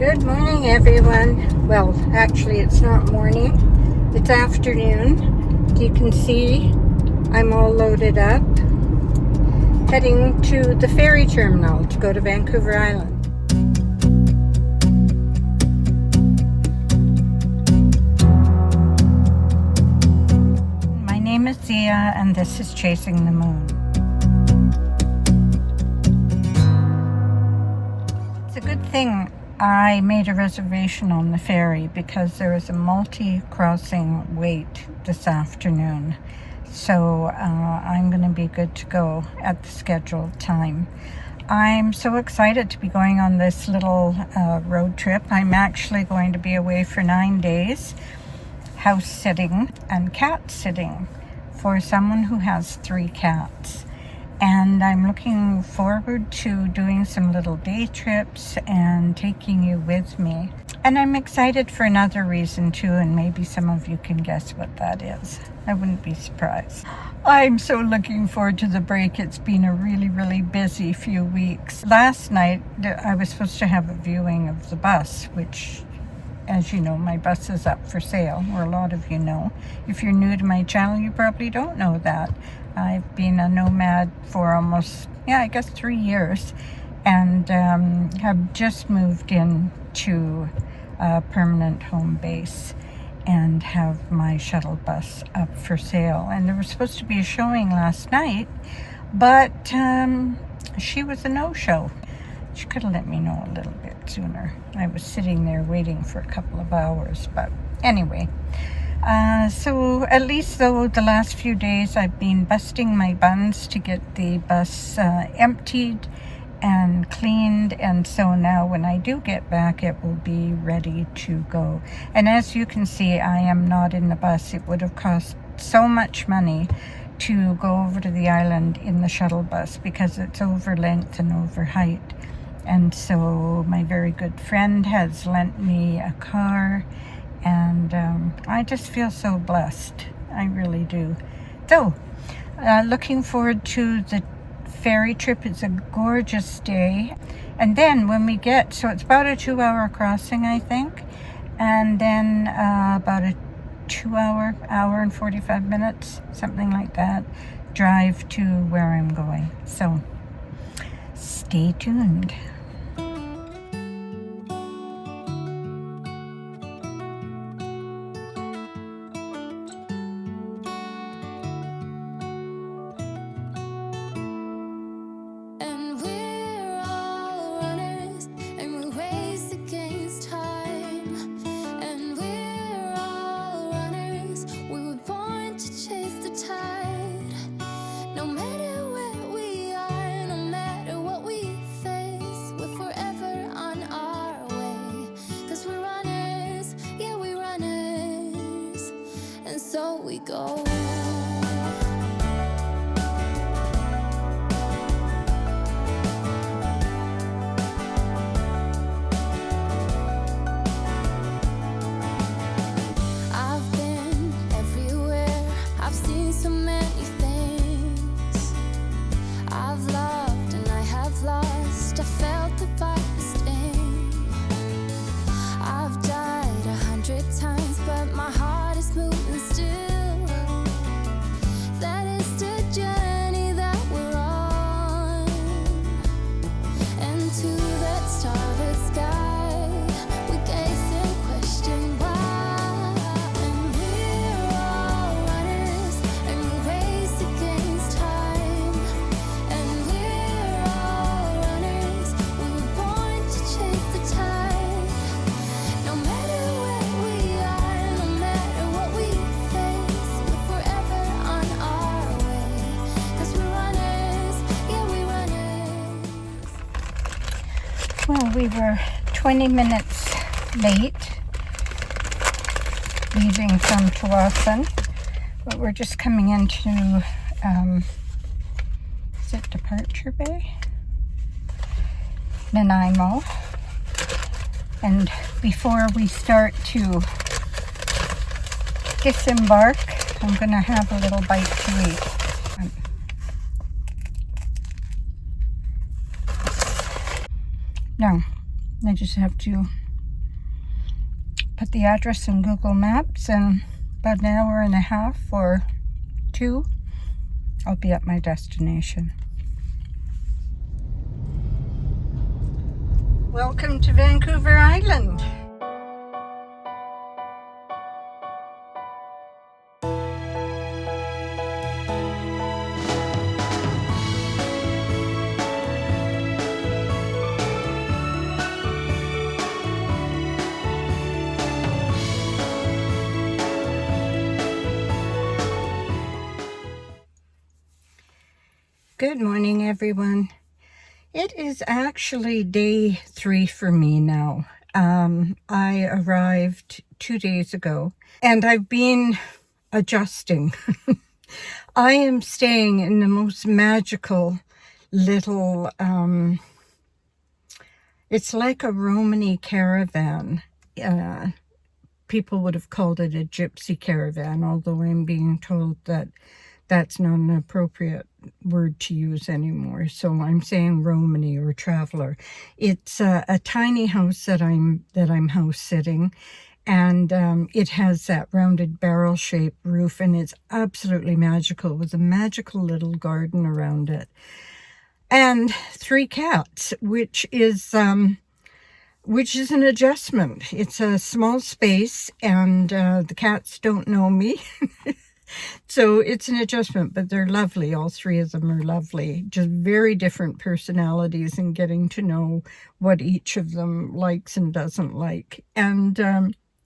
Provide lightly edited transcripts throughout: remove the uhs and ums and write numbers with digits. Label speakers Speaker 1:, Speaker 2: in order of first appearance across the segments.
Speaker 1: Good morning, everyone. Well, actually, it's not morning. It's afternoon. You can see I'm all loaded up, heading to the ferry terminal to go to Vancouver Island. My name is Zia, and this is Chasing the Moon. It's a good thing I made a reservation on the ferry because there is a multi-crossing wait this afternoon. So I'm going to be good to go at the scheduled time. I'm so excited to be going on this little road trip. I'm actually going to be away for 9 days, house sitting and cat sitting for someone who has 3 cats. And I'm looking forward to doing some little day trips and taking you with me. And I'm excited for another reason too, and maybe some of you can guess what that is. I wouldn't be surprised. I'm so looking forward to the break. It's been a really busy few weeks. Last night, I was supposed to have a viewing of the bus, which, as you know, my bus is up for sale, or a lot of you know. If you're new to my channel, you probably don't know that. I've been a nomad for almost, I guess 3 years, and have just moved in to a permanent home base and have my shuttle bus up for sale. And there was supposed to be a showing last night, but she was a no-show. She could have let me know a little bit sooner. I was sitting there waiting for a couple of hours, but anyway. So at least though the last few days I've been busting my buns to get the bus emptied and cleaned, and so now when I do get back it will be ready to go. And as you can see, I am not in the bus. It would have cost so much money to go over to the island in the shuttle bus because it's over length and over height. And so my very good friend has lent me a car, and I just feel so blessed. I really do. So, looking forward to the ferry trip. It's a gorgeous day. And then when we get, so it's about a 2-hour crossing, I think. And then about a 2-hour, hour and 45 minutes, something like that, drive to where I'm going. So, stay tuned.
Speaker 2: So we go. I've been everywhere. I've seen so many things. I've loved and I have lost. I felt the fire sting. I've died 100 times, but my heart is moving still. That is the journey that we're on, and to that starlit sky we gaze and question why. And we're all runners, and we race against time. And we're all runners, we were born to chase the tide. No matter where we are, no matter what we face, we're forever on our way. 'Cause we're runners, yeah, we runners.
Speaker 1: Well, we were 20 minutes late leaving from Tawasin, but we're just coming into, is it Departure Bay? Nanaimo. And before we start to disembark, I'm going to have a little bite to eat. No, I just have to put the address in Google Maps, and about an hour and a half or 2, I'll be at my destination. Welcome to Vancouver Island. Good morning, everyone. It is actually day 3 for me now. I arrived 2 days ago, and I've been adjusting. I am staying in the most magical little, it's like a Romany caravan. People would have called it a gypsy caravan, although I'm being told that that's not an appropriate word to use anymore. So I'm saying Romany or traveler. It's a tiny house that I'm house sitting, and it has that rounded barrel-shaped roof, and it's absolutely magical with a magical little garden around it, and 3 cats, which is an adjustment. It's a small space, and the cats don't know me. So it's an adjustment, but they're lovely. All 3 of them are lovely. Just very different personalities, and getting to know what each of them likes and doesn't like. And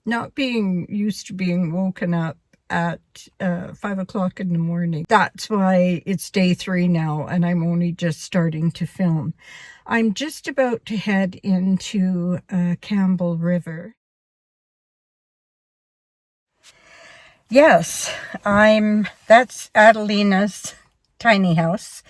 Speaker 1: not being used to being woken up at 5 o'clock in the morning. That's why it's day 3 now, and I'm only just starting to film. I'm just about to head into Campbell River. Yes, that's Adelina's tiny house,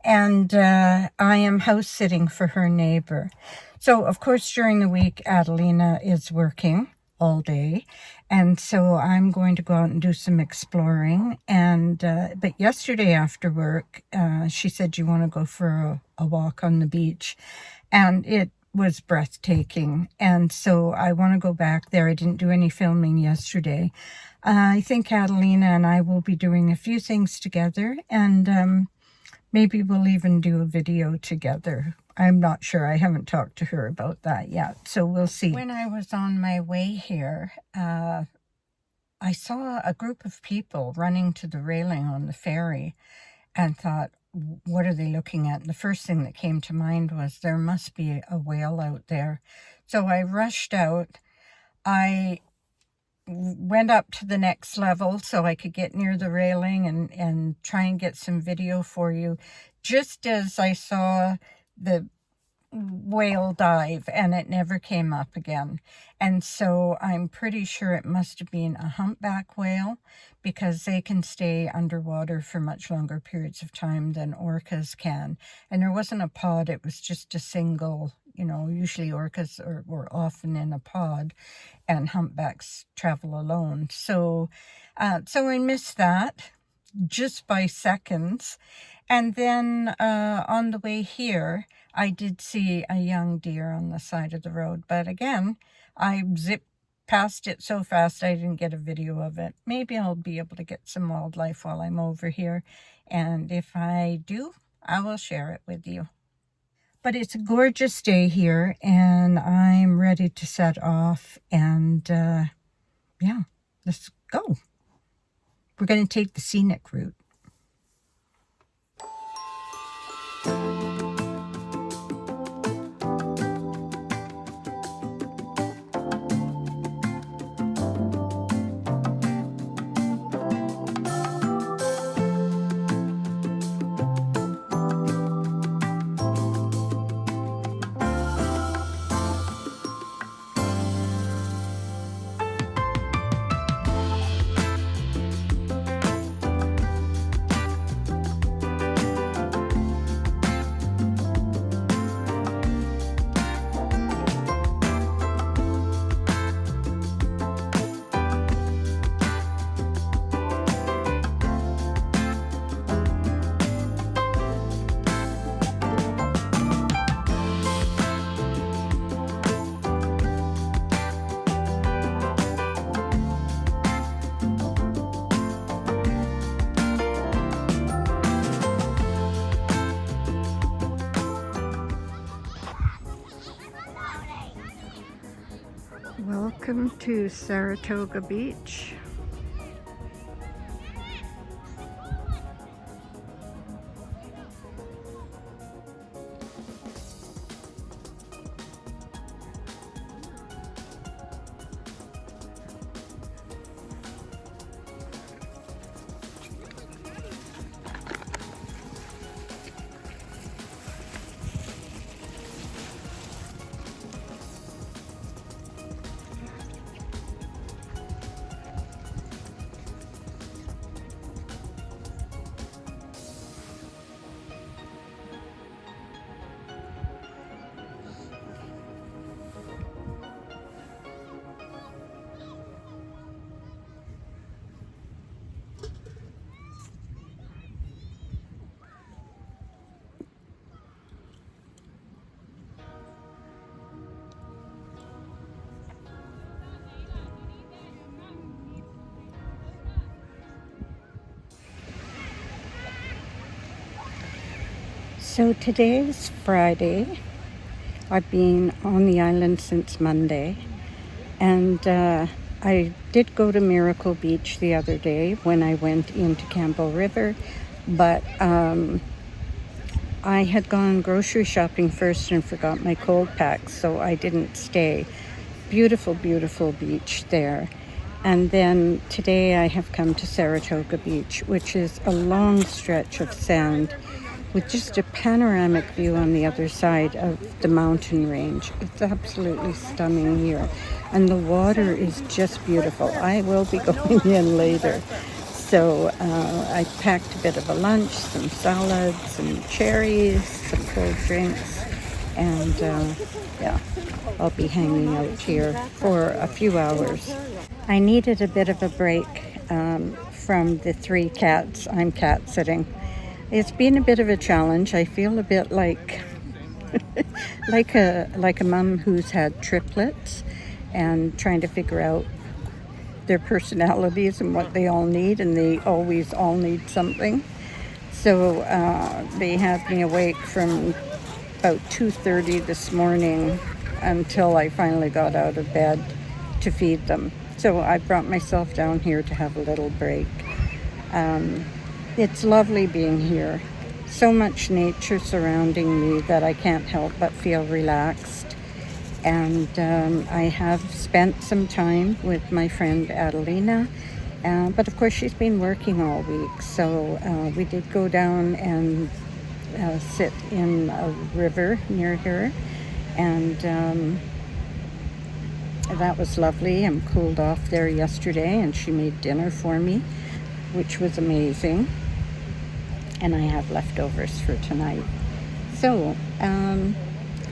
Speaker 1: and I am house sitting for her neighbor. So, of course, during the week, Adelina is working all day, and so I'm going to go out and do some exploring. And but yesterday after work, she said, "You want to go for a walk on the beach?" And it was breathtaking, and so I want to go back there. I didn't do any filming yesterday. I think Adelina and I will be doing a few things together, and maybe we'll even do a video together. I'm not sure. I haven't talked to her about that yet, so we'll see. When I was on my way here, I saw a group of people running to the railing on the ferry, and thought, what are they looking at? And the first thing that came to mind was there must be a whale out there. So I rushed out. I went up to the next level so I could get near the railing and try and get some video for you, just as I saw the whale dive, and it never came up again. And so I'm pretty sure it must have been a humpback whale, because they can stay underwater for much longer periods of time than orcas can. And there wasn't a pod, it was just a single, usually orcas were often in a pod, and humpbacks travel alone. So I missed that just by seconds. And then on the way here, I did see a young deer on the side of the road. But again, I zipped past it so fast I didn't get a video of it. Maybe I'll be able to get some wildlife while I'm over here. And if I do, I will share it with you. But it's a gorgeous day here, and I'm ready to set off. And yeah, let's go. We're going to take the scenic route. Welcome to Saratoga Beach. So today is Friday. I've been on the island since Monday, and I did go to Miracle Beach the other day when I went into Campbell River, but I had gone grocery shopping first and forgot my cold packs, so I didn't stay. Beautiful, beautiful beach there. And then today I have come to Saratoga Beach, which is a long stretch of sand with just a panoramic view on the other side of the mountain range. It's absolutely stunning here. And the water is just beautiful. I will be going in later. So I packed a bit of a lunch, some salads, some cherries, some cold drinks, and yeah, I'll be hanging out here for a few hours. I needed a bit of a break from the 3 cats. I'm cat sitting. It's been a bit of a challenge. I feel a bit like like a mom who's had triplets and trying to figure out their personalities and what they all need, and they always all need something. So they had me awake from about 2:30 this morning until I finally got out of bed to feed them. So I brought myself down here to have a little break. It's lovely being here. So much nature surrounding me that I can't help but feel relaxed. And I have spent some time with my friend Adelina, but of course she's been working all week. So we did go down and sit in a river near her, and that was lovely. I'm cooled off there yesterday, and she made dinner for me, which was amazing. And I have leftovers for tonight. So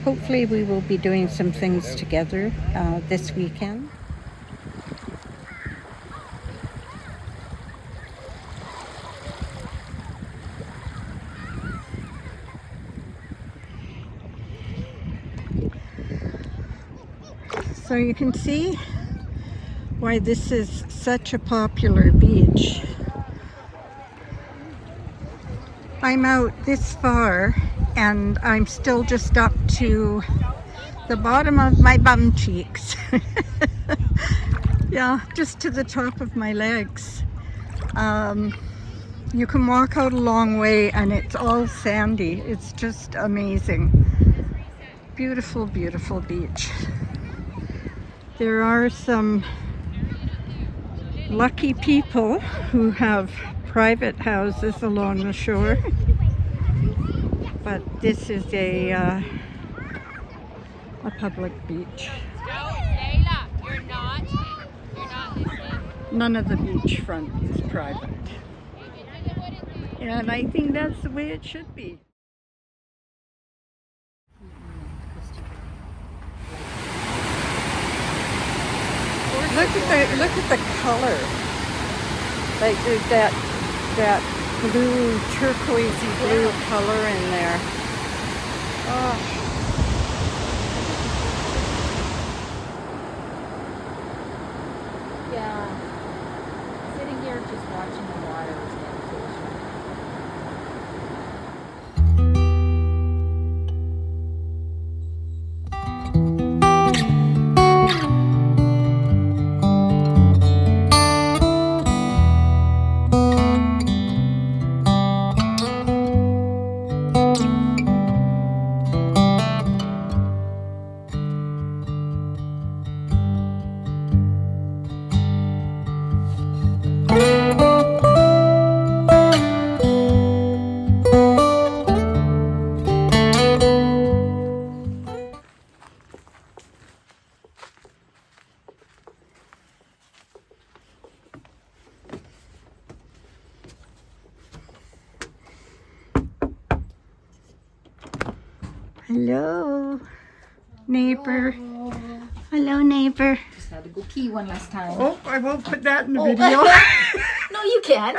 Speaker 1: hopefully we will be doing some things together this weekend. So you can see why this is such a popular beach. I'm out this far and I'm still just up to the bottom of my bum cheeks. Yeah, just to the top of my legs. You can walk out a long way and it's all sandy. It's just amazing. Beautiful, beautiful beach. There are some lucky people who have private houses along the shore, but this is a public beach.
Speaker 3: You're not listening.
Speaker 1: None of the beachfront is private, and I think that's the way it should be. Look at the color. Like there's that blue, turquoisey blue color in there. Oh.
Speaker 3: Yeah. Sitting here just watching the water is meditation.
Speaker 1: Hello, neighbor. Hello, neighbor.
Speaker 3: Just had to go pee one last time.
Speaker 1: Oh, I won't put that in the video.
Speaker 3: No, you can't.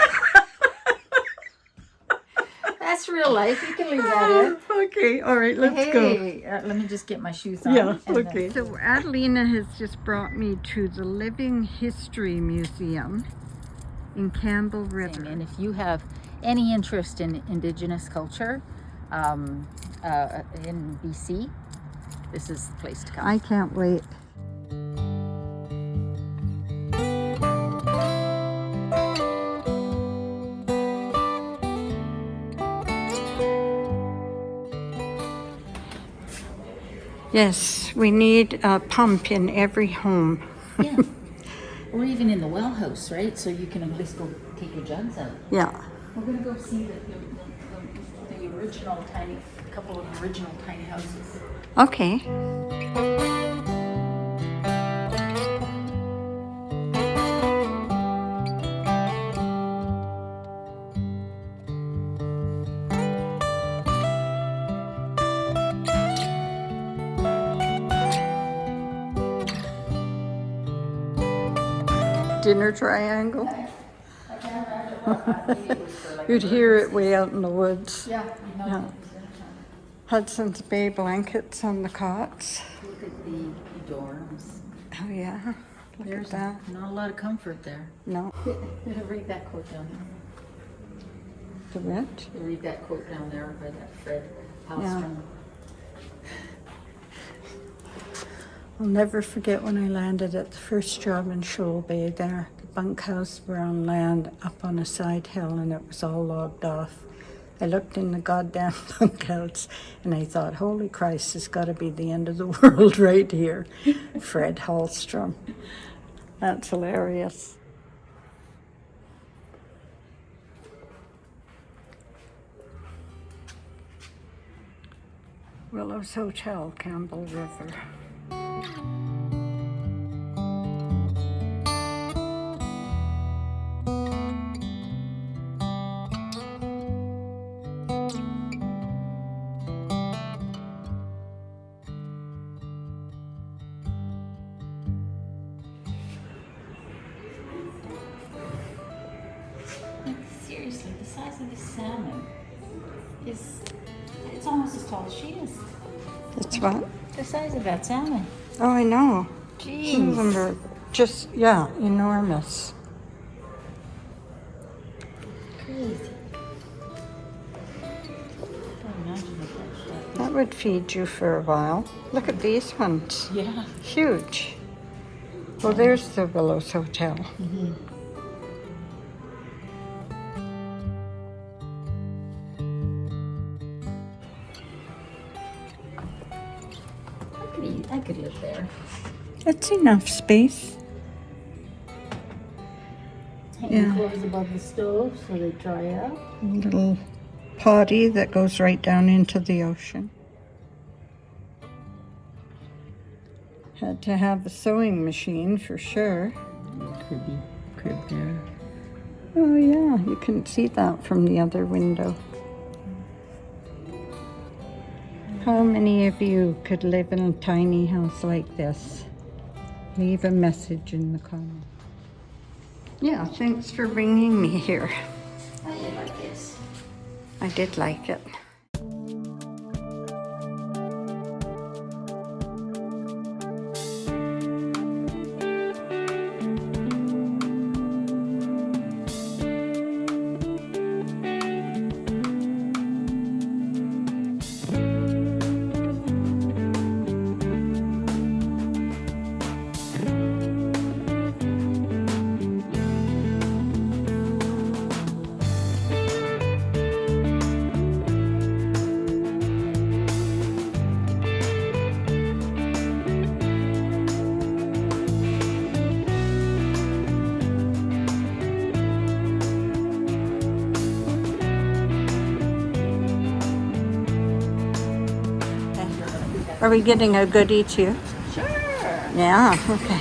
Speaker 3: That's real life. You can leave that in.
Speaker 1: Okay, all right, let's go.
Speaker 3: Let me just get my shoes on.
Speaker 1: Yeah,
Speaker 3: and
Speaker 1: okay. So Adelina has just brought me to the Living History Museum in Campbell River.
Speaker 3: And if you have any interest in Indigenous culture in BC, this is the place to come.
Speaker 1: I can't wait. Yes, we need a pump in every home.
Speaker 3: Yeah. Or even in the well house, right? So you can at least go take your jugs out.
Speaker 1: Yeah.
Speaker 3: We're going to go see the original couple of original tiny houses.
Speaker 1: Okay. Dinner triangle. You'd hear it way out in the woods.
Speaker 3: Yeah.
Speaker 1: Yeah. Hudson's Bay blankets on the cots.
Speaker 3: Look at the dorms.
Speaker 1: Oh yeah, look
Speaker 3: There's
Speaker 1: at that.
Speaker 3: not a lot of comfort there.
Speaker 1: No.
Speaker 3: Read that quote down there.
Speaker 1: The what?
Speaker 3: Read that quote down there by that Fred
Speaker 1: Yeah.
Speaker 3: Hallstrom.
Speaker 1: I'll never forget when I landed at the first job in Shoal Bay there. The bunkhouse were on land up on a side hill and it was all logged off. I looked in the goddamn bunkhouse and I thought, holy Christ, it's got to be the end of the world right here. Fred Hallstrom. That's hilarious. Willow's Hotel, Campbell River.
Speaker 3: Seriously, the size of this salmon it's almost as tall as she is.
Speaker 1: It's what?
Speaker 3: The size of that salmon.
Speaker 1: Oh, I know. Some of them
Speaker 3: Jeez.
Speaker 1: are just, yeah, enormous.
Speaker 3: Crazy. Can't imagine what that
Speaker 1: That would feed you for a while. Look at these ones.
Speaker 3: Yeah.
Speaker 1: Huge. Well, there's the Willow's Hotel.
Speaker 3: I could live there.
Speaker 1: That's enough space.
Speaker 3: Hanging
Speaker 1: Yeah.
Speaker 3: clothes above the stove so they dry out.
Speaker 1: A little potty that goes right down into the ocean. Had to have a sewing machine for sure.
Speaker 3: Crib there.
Speaker 1: Oh yeah, you can see that from the other window. How many of you could live in a tiny house like this? Leave a message in the comments. Yeah, thanks for bringing me here.
Speaker 3: I did like this.
Speaker 1: I did like it. Are we getting a goodie too?
Speaker 3: Sure.
Speaker 1: Yeah, okay.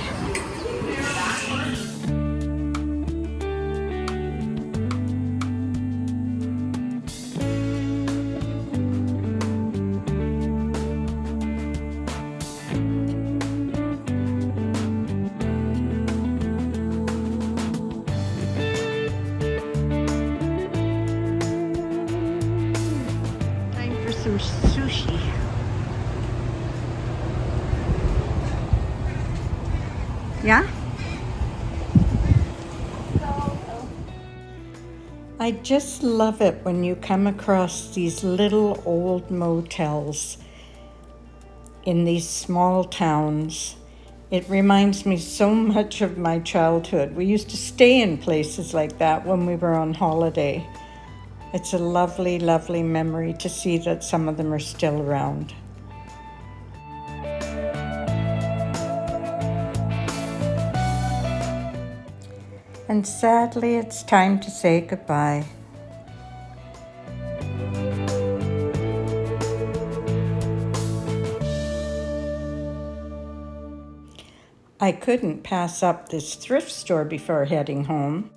Speaker 1: some sushi. Yeah? I just love it when you come across these little old motels in these small towns. It reminds me so much of my childhood. We used to stay in places like that when we were on holiday. It's a lovely, lovely memory to see that some of them are still around. And sadly, it's time to say goodbye. I couldn't pass up this thrift store before heading home.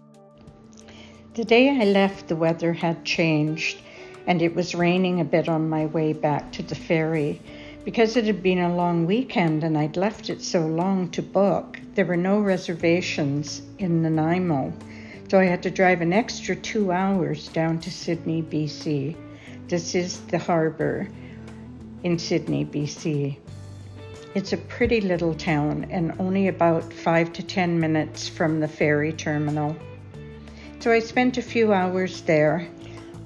Speaker 1: The day I left, the weather had changed, and it was raining a bit on my way back to the ferry. Because it had been a long weekend and I'd left it so long to book, there were no reservations in Nanaimo. So I had to drive an extra 2 hours down to Sydney, BC. This is the harbor in Sydney, BC. It's a pretty little town and only about 5 to 10 minutes from the ferry terminal. So I spent a few hours there.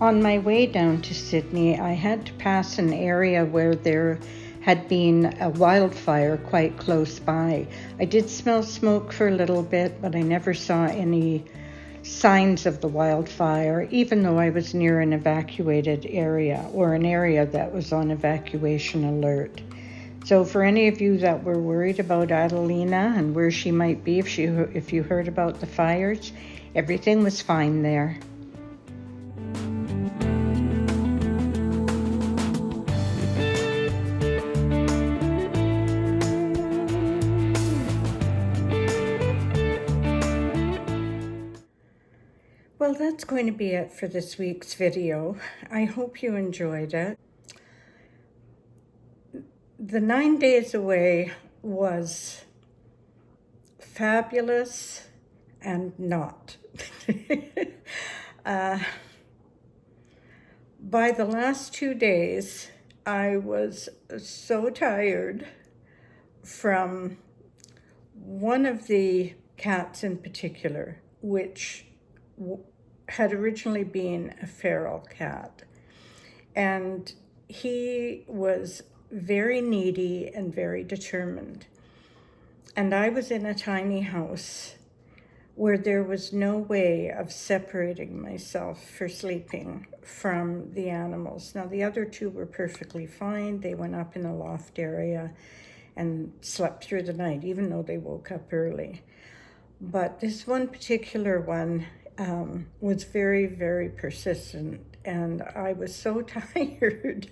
Speaker 1: On my way down to Sydney, I had to pass an area where there had been a wildfire quite close by. I did smell smoke for a little bit, but I never saw any signs of the wildfire, even though I was near an evacuated area or an area that was on evacuation alert. So for any of you that were worried about Adelina and where she might be if you heard about the fires, everything was fine there. Well, that's going to be it for this week's video. I hope you enjoyed it. The 9 days away was fabulous and not. By the last 2 days, I was so tired from one of the cats in particular, which had originally been a feral cat. And he was very needy and very determined. And I was in a tiny house where there was no way of separating myself for sleeping from the animals. Now, the other two were perfectly fine. They went up in a loft area and slept through the night, even though they woke up early. But this one particular one was very, very persistent. And I was so tired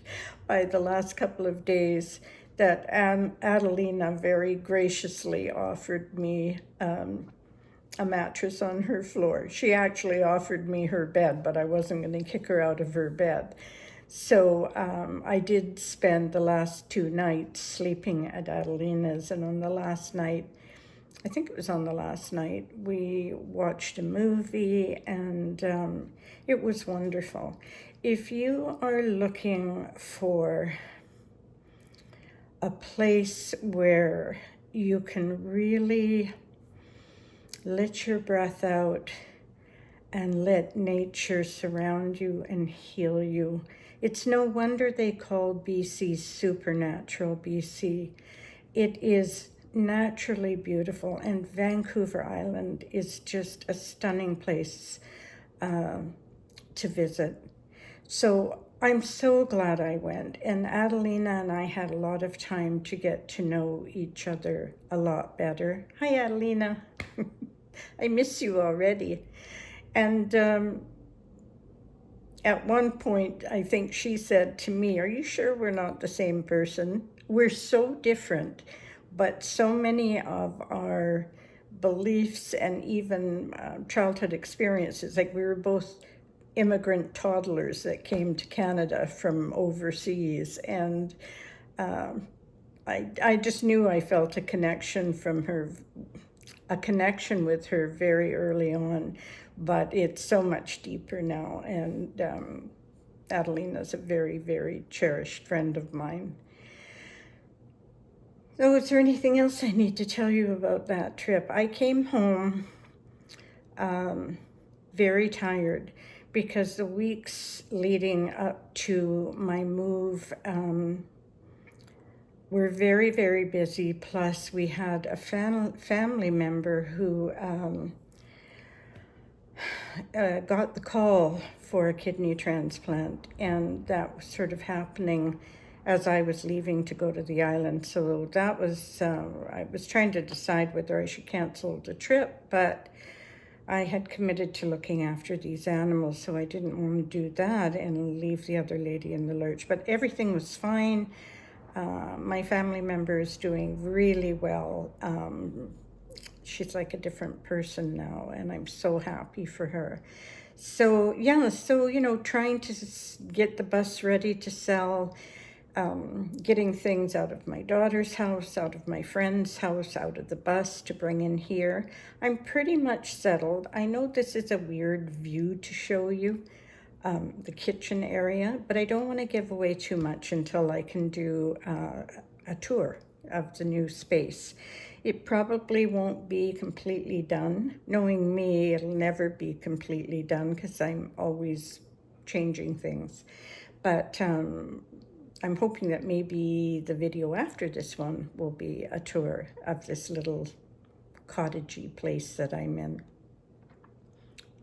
Speaker 1: by the last couple of days that Adelina very graciously offered me a mattress on her floor. She actually offered me her bed, but I wasn't going to kick her out of her bed. So I did spend the last 2 nights sleeping at Adelina's, and on the last night, I think it was on the last night, we watched a movie, and it was wonderful. If you are looking for a place where you can really let your breath out and let nature surround you and heal you, it's no wonder they call BC supernatural BC. It is naturally beautiful, and Vancouver Island is just a stunning place to visit. So I'm so glad I went, and Adelina and I had a lot of time to get to know each other a lot better. Hi, Adelina. I miss you already. And at one point, I think she said to me, "Are you sure we're not the same person? We're so different, but so many of our beliefs and even childhood experiences, like we were both immigrant toddlers that came to Canada from overseas, and I just knew I felt a connection with her very early on, but it's so much deeper now, and Adelina's a very, very cherished friend of mine. So is there anything else I need to tell you about that trip? I came home very tired because the weeks leading up to my move were very, very busy. Plus, we had a family member who got the call for a kidney transplant, and that was sort of happening as I was leaving to go to the island. So that was, I was trying to decide whether I should cancel the trip, but I had committed to looking after these animals, so I didn't want to do that and leave the other lady in the lurch. But everything was fine. My family member is doing really well. She's like a different person now, and I'm so happy for her. So, yeah, so, you know, trying to get the bus ready to sell, getting things out of my daughter's house, out of my friend's house, out of the bus to bring in here. I'm pretty much settled. I know this is a weird view to show you, the kitchen area, but I don't want to give away too much until I can do a tour of the new space. It probably won't be completely done. Knowing me, it'll never be completely done because I'm always changing things. But I'm hoping that maybe the video after this one will be a tour of this little cottagey place that I'm in.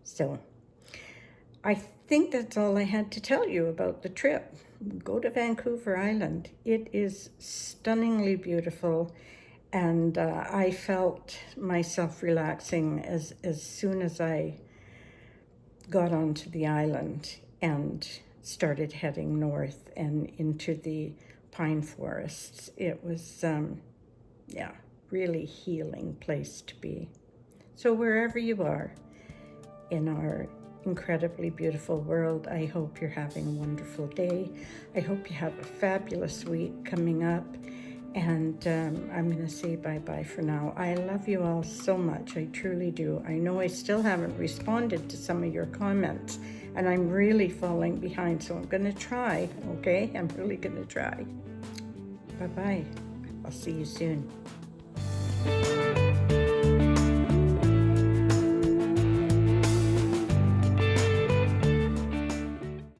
Speaker 1: So I think that's all I had to tell you about the trip. Go to Vancouver Island. It is stunningly beautiful, and I felt myself relaxing as soon as I got onto the island and started heading north and into the pine forests. It was, yeah, really healing place to be. So wherever you are in our incredibly beautiful world, I hope you're having a wonderful day. I hope you have a fabulous week coming up. And I'm going to say bye-bye for now. I love you all so much. I truly do. I know I still haven't responded to some of your comments, and I'm really falling behind, so I'm going to try, okay? I'm really going to try. Bye-bye. I'll see you soon.